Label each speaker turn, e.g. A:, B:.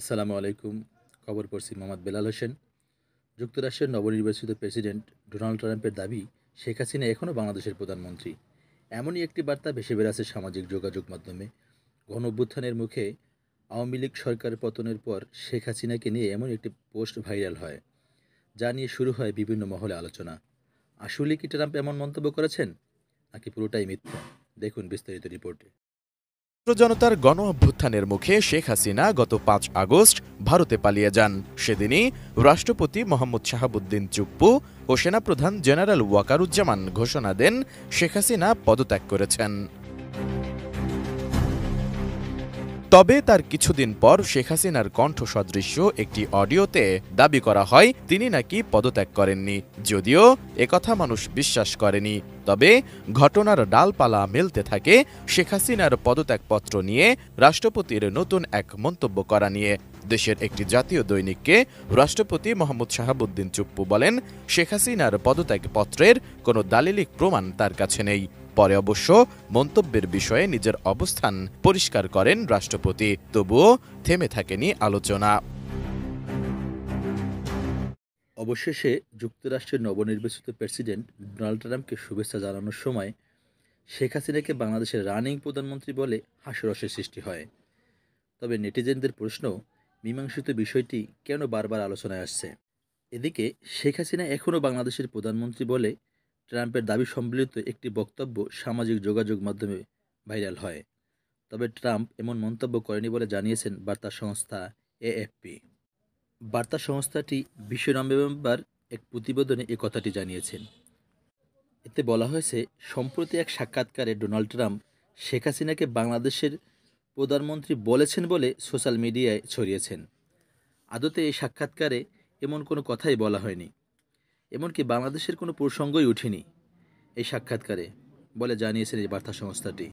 A: আসসালামু আলাইকুম। খবর পড়ছি মোহাম্মদ বেলাল হোসেন। যুক্তরাষ্ট্রের নবনির্বাচিত প্রেসিডেন্ট ডোনাল্ড ট্রাম্পের দাবি, শেখ হাসিনা এখনও বাংলাদেশের প্রধানমন্ত্রী। এমনই একটি বার্তা ভেসে বেড়াচ্ছে সামাজিক যোগাযোগ মাধ্যমে। গণঅভ্যুত্থানের মুখে আওয়ামী লীগ সরকারের পতনের পর শেখ হাসিনাকে নিয়ে এমন একটি পোস্ট ভাইরাল হয়, যা নিয়ে শুরু হয় বিভিন্ন মহলে আলোচনা। আসলে কি ট্রাম্প এমন মন্তব্য করেছেন, নাকি পুরোটাই মিথ্যা? দেখুন বিস্তারিত রিপোর্টে।
B: ছাত্র জনতার গণ অভ্যুত্থানের মুখে শেখ হাসিনা গত ৫ আগস্ট ভারতে পালিয়ে যান। সেদিনই রাষ্ট্রপতি মোহাম্মদ শাহাবুদ্দিন চুপ্পু ও সেনাপ্রধান জেনারেল ওয়াকারুজ্জামান ঘোষণা দেন শেখ হাসিনা পদত্যাগ করেছেন। তবে তার কিছুদিন পর শেখ হাসিনার কণ্ঠ সদৃশ্য একটি অডিওতে দাবি করা হয় তিনি নাকি পদত্যাগ করেননি, যদিও একথা মানুষ বিশ্বাস করেনি। তবে ঘটনার ডালপালা মেলতে থাকে শেখ হাসিনার পদত্যাগপত্র নিয়ে রাষ্ট্রপতির নতুন এক মন্তব্য করা নিয়ে। দেশের একটি জাতীয় দৈনিককে রাষ্ট্রপতি মোহাম্মদ শাহাবুদ্দিন চুপ্পু বলেন, শেখ হাসিনার পদত্যাগপত্রের কোনো দালিলিক প্রমাণ তার কাছে নেই। পরে অবশ্য মন্তব্যের বিষয়ে নিজের অবস্থান পরিষ্কার করেন রাষ্ট্রপতি। তবুও থেমে থাকেনি আলোচনা।
A: অবশেষে যুক্তরাষ্ট্রের নবনির্বাচিত প্রেসিডেন্ট ডোনাল্ড ট্রাম্পকে শুভেচ্ছা জানানোর সময় শেখ হাসিনাকে বাংলাদেশের রানিং প্রধানমন্ত্রী বলে হাস্যরসের সৃষ্টি হয়। তবে নেটিজেনদের প্রশ্ন, মীমাংসিত বিষয়টি কেন বারবার আলোচনায় আসছে? এদিকে শেখ হাসিনা এখনও বাংলাদেশের প্রধানমন্ত্রী বলে ট্রাম্পের দাবি সম্বলিত একটি বক্তব্য সামাজিক যোগাযোগ মাধ্যমে ভাইরাল হয়। তবে ট্রাম্প এমন মন্তব্য করেনি বলে জানিয়েছেন বার্তা সংস্থা এএফপি। বার্তা সংস্থাটি ২০ নভেম্বর এক প্রতিবেদনে এ কথাটি জানিয়েছেন। এতে বলা হয়েছে, সম্প্রতি এক সাক্ষাৎকারে ডোনাল্ড ট্রাম্প শেখ হাসিনাকে বাংলাদেশের প্রধানমন্ত্রী বলেছেন বলে সোশ্যাল মিডিয়ায় ছড়িয়েছেন। আদতে এই সাক্ষাৎকারে এমন কোনো কথাই বলা হয়নি, এমনকি বাংলাদেশের কোনো প্রসঙ্গই ওঠেনি এই সাক্ষাৎকারে বলে জানিয়েছেন এই বার্তা সংস্থাটি।